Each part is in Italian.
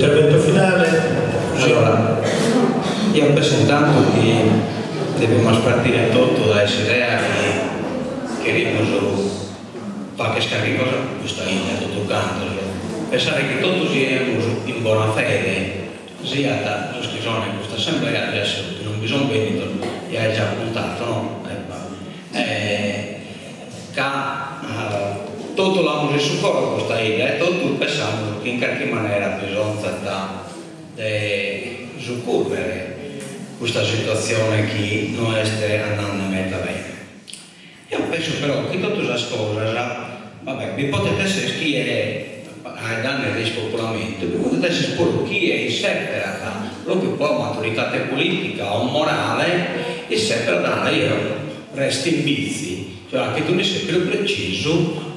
Intervento finale. Allora, io penso intanto che dobbiamo partire tutto da questa idea che riposo qualche cosa, questa idea, tutto canto, pensare che tutti siamo in buona fede, sia da sono in questa assemblea adesso non bisogna venire, e hai già puntato, no? Tutto l'hanno su fuori questa idea e tutto pensiamo che in qualche maniera bisogna supporre questa situazione che non sta andando a mettere bene. Io penso però che tutte queste cose, vabbè, vi potete essere chi è ai danni del spopolamento, vi potete essere pure chi è in sé proprio poi maturità politica o morale e sempre da io resti in bizi, cioè che tu ne sei più preciso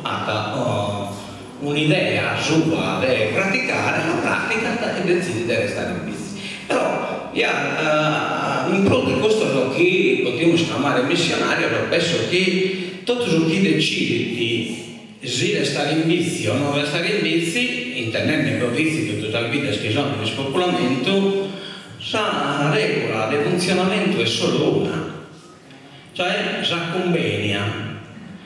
un'idea sua da praticare, la pratica e decidi di restare in bici. Però in pro di questo che potremmo chiamare missionario, penso che tutto ciò che decide di restare in bici o non restare in bici, intendendo i vizi che tutta la vita che sono di spopolamento, la regola del funzionamento è solo una, cioè la convegna.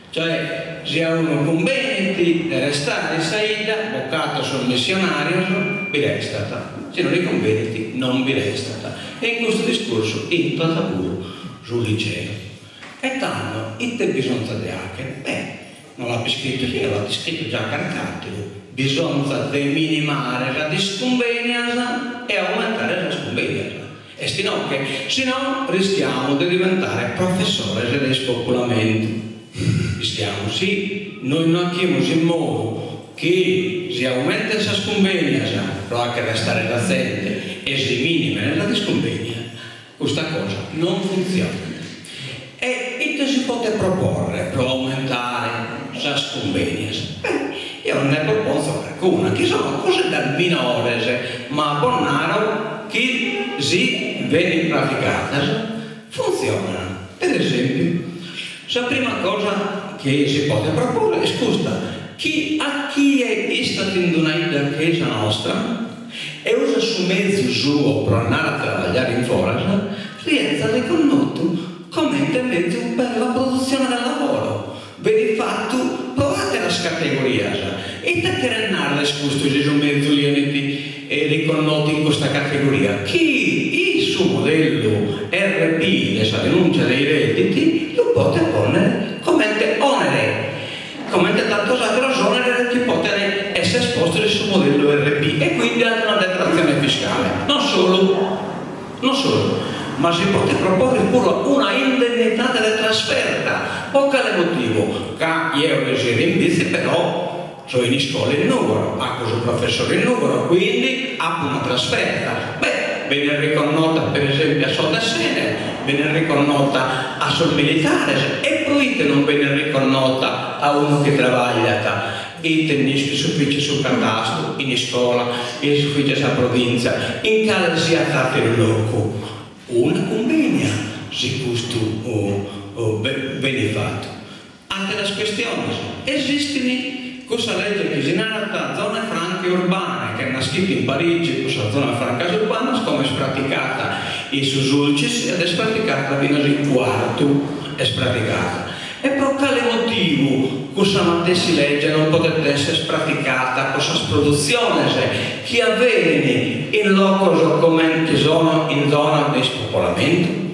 Cioè, se uno conveniente di restare in saida, boccato sul missionario, vi resta. Se non è conveniente, non vi resta. E in questo discorso, in tabù sul liceo. E tanto, in te bisogna di anche, non l'ha scritto io, l'ha scritto già caricato. Bisogna di minimare la disconvenienza e aumentare la sconvenienza. E se no rischiamo di diventare professori del spopolamento. Rischiamo, sì, noi non abbiamo in modo che si aumenta questa sconvenienza, però anche restare l'aziende e si minima la disconvenienza. Questa cosa non funziona. E che si può proporre per aumentare la sconvenienza? Io non ne propongo alcuna, che sono cose dal minore, ma buonaro che si viene praticate, funzionano. Per esempio, la prima cosa che si può proporre è, scusa, a chi è stato in una chiesa nostra e usa su mezzo suo per andare a lavorare in forza, rientra riconosciuto come mezzo per la produzione del lavoro. Per il fatto, provate la categoria e da che renare scusto se sono mezzo riconosciuti in questa categoria. Chi il suo modello RP, la denuncia dei redditi, lo può porre come onere, come tanto altro onere che può essere esposto al suo modello RP e quindi anche una detrazione fiscale. Non solo, ma si può proporre pure una indennità della trasferta. O quale motivo? Che io resido in bici, però sono in scuola in numero, sono professore in numero, quindi ho una trasferta. Viene riconosciuta per esempio a Soldasene, viene riconosciuta a Sol Militare e poi non viene riconosciuta a uno che lavora in ufficio sul catasto, in scuola, in ufficio a provincia, in cale sia stato il loco. Una convegna se questo viene fatto. Altre questioni, esistono questa legge che si narra zone franche urbane, che è scritta in Parigi, questa zona franca urbana, come è praticata in Susulcis ed è praticata fino al quarto, è praticata. E per quale motivo questa stessa legge non potrebbe essere praticata, questa produzione che avviene in loco come in zona di spopolamento?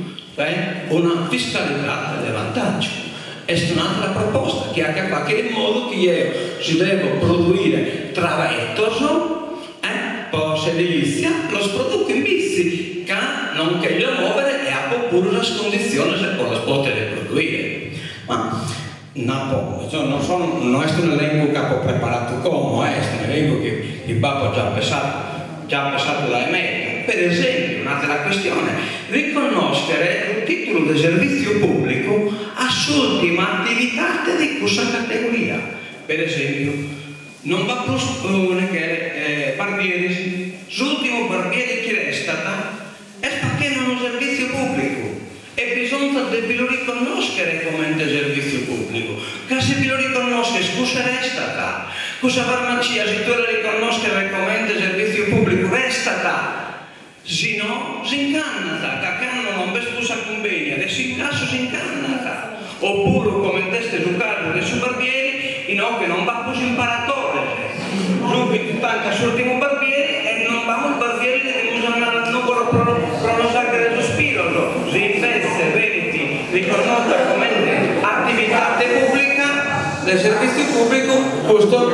Una fiscalità del vantaggio. È un'altra proposta che anche fa che in modo che io si devo produrre travettos per l'edilizia, lo produco in bici, che non che io muovere e ha pure le condizioni per le poter produrre. Ma non è un elenco che ho preparato come, è un elenco che il Papa ha già passato dalle mete. Per esempio, un'altra questione, riconoscere il titolo di servizio pubblico a l'ultima attività di questa categoria. Per esempio, non va più barbieri, l'ultimo barbiere che resta è perché non è un servizio pubblico e bisogna lo riconoscere come un servizio pubblico, che se vi lo riconosce, scusa resta, Questa farmacia, se tu la riconosci e recommenda il servizio pubblico, resta se no, si incannata, che hanno non bespusa convegna, e si incasso si incannata. Oppure, come teste su caso dei suoi barbieri, che non va così imparatore. Subito tanca l'ultimo barbiere e non va il barbiere che bisogna non pronunciare del sospiro, si investe, veniti, riconosciuta come attività pubblica del servizio pubblico, questo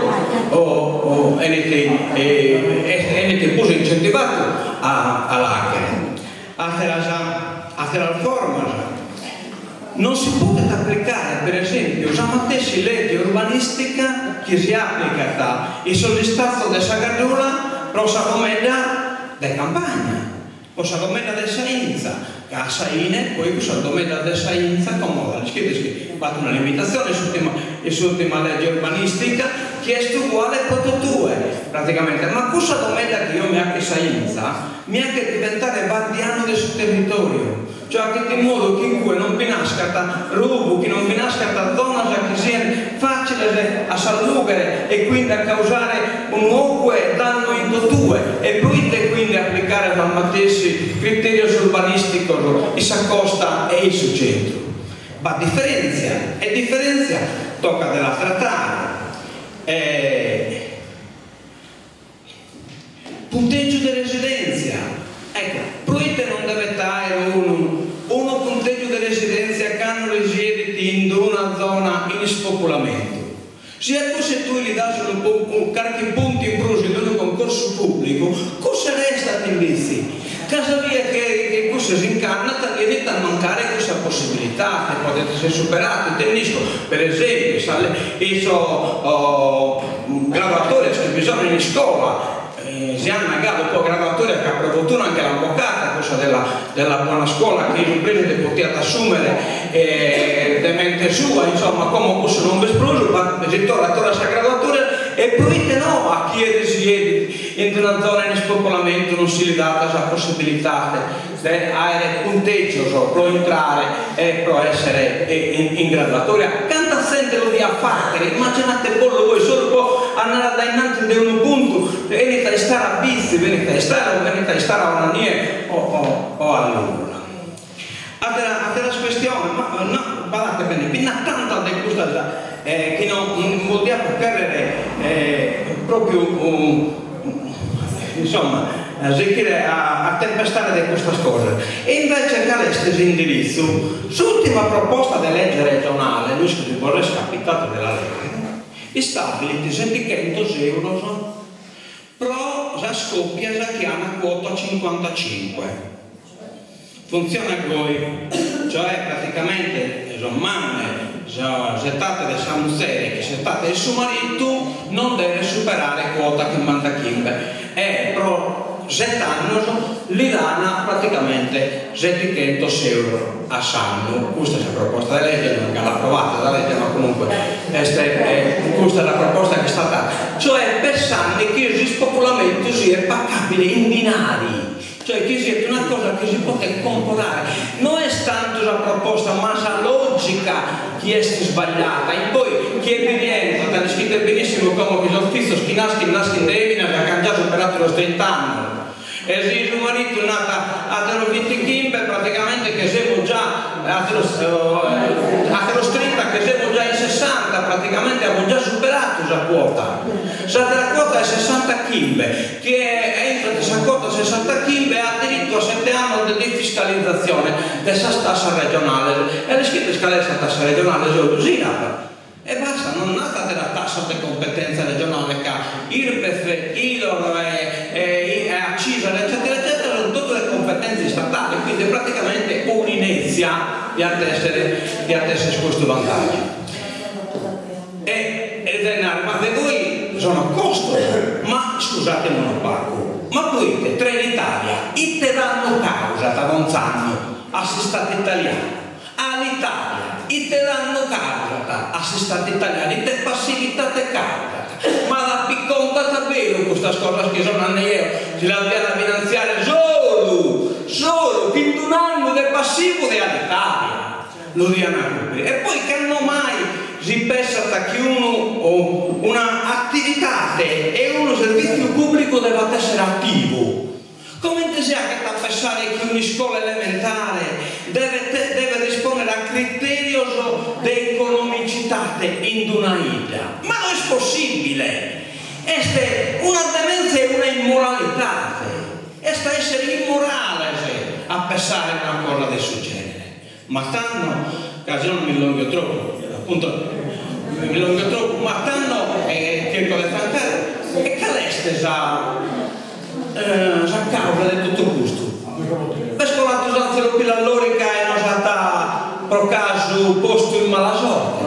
è pure incentivato all'ACRE. A la forma non si può applicare, per esempio, la stessa legge urbanistica che si applica e sollestato da Sagagiula però la domanda di campagna o la domanda di scienza che a Saine poi questa domanda di scienza come la scrive fatto una limitazione sull'ultima legge urbanistica che è uguale a due praticamente, ma questa domanda che io mi ha che scienza mi ha che diventare guardiano del suo territorio, cioè che in modo che non vi nasca rubo, che non vi nasca zona che sia facile a salvare e quindi a causare un nuovo danno in due e poi quindi applicare il stesso criterio urbanistico e s'accosta e il suo centro. Ma differenzia tocca della trattare. Punteggio di residenza, ecco, proite non deve dare uno punteggio di residenza che hanno risiediti in una zona in spopolamento. Sia se tu gli dai qualche punto in più in un concorso pubblico, cosa resta invece? Casa via che questo si incanna, inizia a mancare questa possibilità che potete essere superato. Tennisco, per esempio, graduatori che bisogna in scuola. Si hanno magari un po' graduatoria che ha provato anche l'avvocata, cosa della buona scuola che imprese le potete assumere di mente sua, insomma, come questo non vi esploso, ma si torna a questa graduatoria e poi no a chi risiede in una zona in spopolamento non si gli dà questa possibilità di avere punteggio per entrare e per essere in graduatoria. Canta sempre lo di affare, immaginate voi solo può andare da innanzi di un punto e venite a stare a bici, venite a stare a una nie o a lungo. Altra questione, ma no, guardate bene, fino a tanto di questa che non vuol dire perdere proprio insomma a tempestare di questa cosa. E invece caleste indirizzo l'ultima proposta di legge regionale, lui si vorrei scapitato della legge e stabiliti 700 euro però la scoppia che ha una quota 55 funziona così, cioè praticamente sono mamme settate da Samussere che settate il suo marito non deve superare quota che manda Kimbe e però 7 anni gli danno praticamente 700 euro a Sanno. Questa è la proposta di legge, non l'ha approvata la legge, ma comunque questa è la proposta che è stata, cioè per Sanni che il spopolamento sia paccabile in binari, cioè che sia una cosa che si può comporare, non è tanto la proposta ma la logica che è sbagliata e poi chi è rientra, da scritto benissimo come che l'offizio nasce in Devina che ha già superato los 30 anni e se il marito è nata a te 20 Kimbe praticamente che siamo già a te 30 che siamo già in 60 praticamente abbiamo già superato la quota. La quota è 60 Kimbe che entra questa quota 60 Kimbe ha diritto a 7 anni di defiscalizzazione della tassa regionale e le scritte scalette della tassa regionale sono così e basta, non nata della tassa di competenza regionale che IRPEF, ILOR accisa eccetera eccetera sono tutte le competenze statali, quindi praticamente un'inezia di attessere questo vantaggio ma per voi sono costo ma scusate monopaco ma poi Trenitalia te danno causa da Monzano assistente italiano all'Italia te danno causa assistente italiano te passività te causa ma la picconta davvero questa cosa che sono anni io si la viene a finanziare solo quindi un anno del passivo dell'Italia lo diano a coprire e poi che non mai si pensa che uno o una attività state e un servizio pubblico deve essere attivo. Come sia che sta pensare che una scuola elementare deve rispondere a criteri di economicità in una isla? Ma non è possibile! Questa è una demenza e una immoralità. Questa essere immorale a pensare una cosa del suo genere. Ma stanno, occasione mi allungo troppo, appunto, mi allungo troppo, ma stanno, cerco di francare, e che l'este a causa di tutto questo. Questo la usanza pilallorica e non sta per caso posto in mala sorte.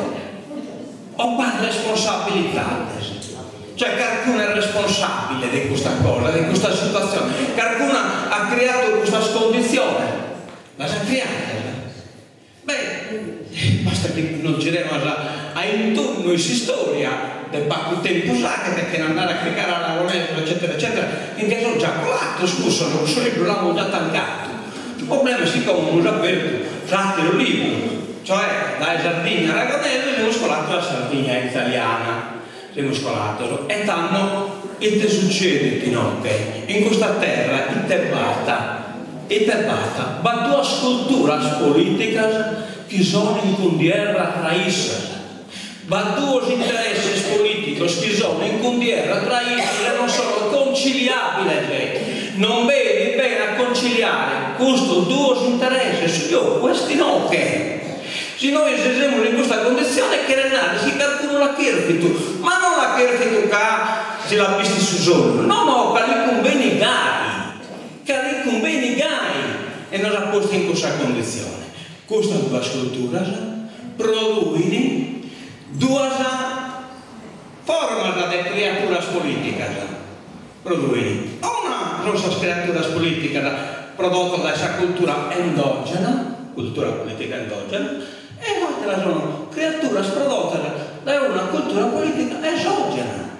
Ho qua responsabilità. Cioè qualcuno è responsabile di questa cosa, di questa situazione. Qualcuno ha creato questa condizione. La si è creata. Beh, basta che non giriamo a intorno in storia del poco tempo sa che andare a cliccare alla ronetta, eccetera, eccetera, in che sono già colato, scusa, non so, l'abbiamo già tancato. Il problema è siccome non ho aperto l'altro libro, cioè la Sardegna Aragonese, abbiamo scolato la Sardegna italiana, abbiamo scolato, e tanto che ti succede, Pinocchio, in questa terra interbata, ma due sculture politiche che sono in condiera tra esse. Ma due interessi politici che sono in condiera tra esse non sono conciliabili. Non vedi bene a conciliare questi due interessi, io questi no che. Se noi siamo in questa condizione che se qualcuno la chiede tu, ma non la chiede tu che se la visti su solo, no, che li conviene gai, e non la posti in questa condizione. Questa due sculture producono due forme di creatura politica. Una nostra creatura politica prodotta da questa cultura endogena, cultura politica endogena, e l'altra sono creature prodotte da una cultura politica esogena.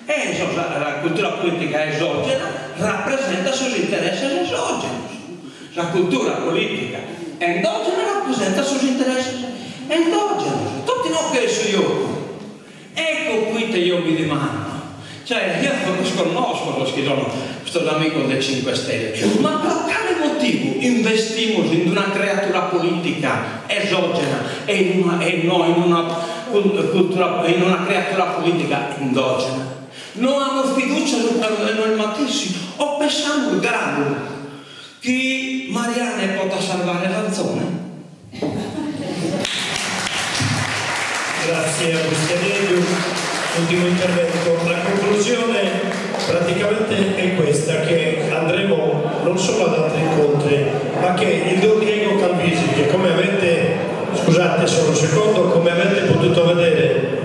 E la cultura politica esogena rappresenta i suoi interessi esogeni. La cultura politica endogena rappresenta i suoi interessi endogeni. Tutti non che sono io. Ecco qui che io mi domando. Cioè, io non sconosco questo amico del 5 Stelle, ma per quale motivo investimos in una creatura politica esogena e non in una creatura politica endogena? Non hanno fiducia nel matissimo, o pensiamo il grado che Marianne possa salvare la zona? Grazie a Cristianello. Ultimo intervento. La conclusione praticamente è questa, che andremo non solo ad altri incontri, ma che il Don Diego Calvisi, che come avete, scusate solo un secondo, come avete potuto vedere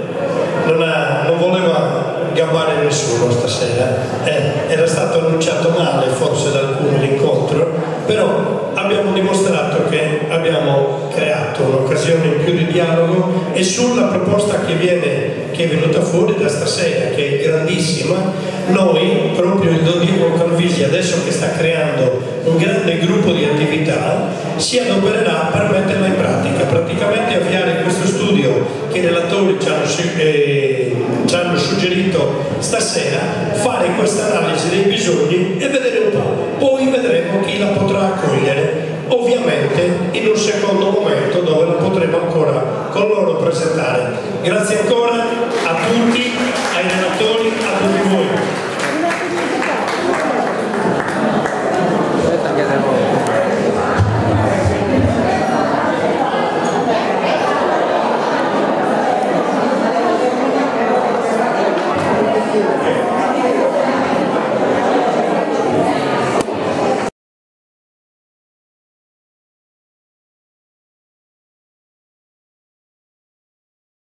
non voleva gabbare nessuno stasera, era stato annunciato male forse da alcuni l'incontro, però abbiamo dimostrato che abbiamo creato un'occasione in più di dialogo, e sulla proposta che è venuta fuori da stasera, che è grandissima, noi, proprio il Don Diego Calvisi, adesso che sta creando un grande gruppo di attività, si adopererà per metterla in pratica, praticamente avviare questo studio che i relatori ci hanno suggerito stasera, fare questa analisi dei bisogni e vedere un po', poi vedremo chi la potrà accogliere, ovviamente in un secondo momento dove la potremo ancora con loro presentare. Grazie ancora a tutti, ai relatori.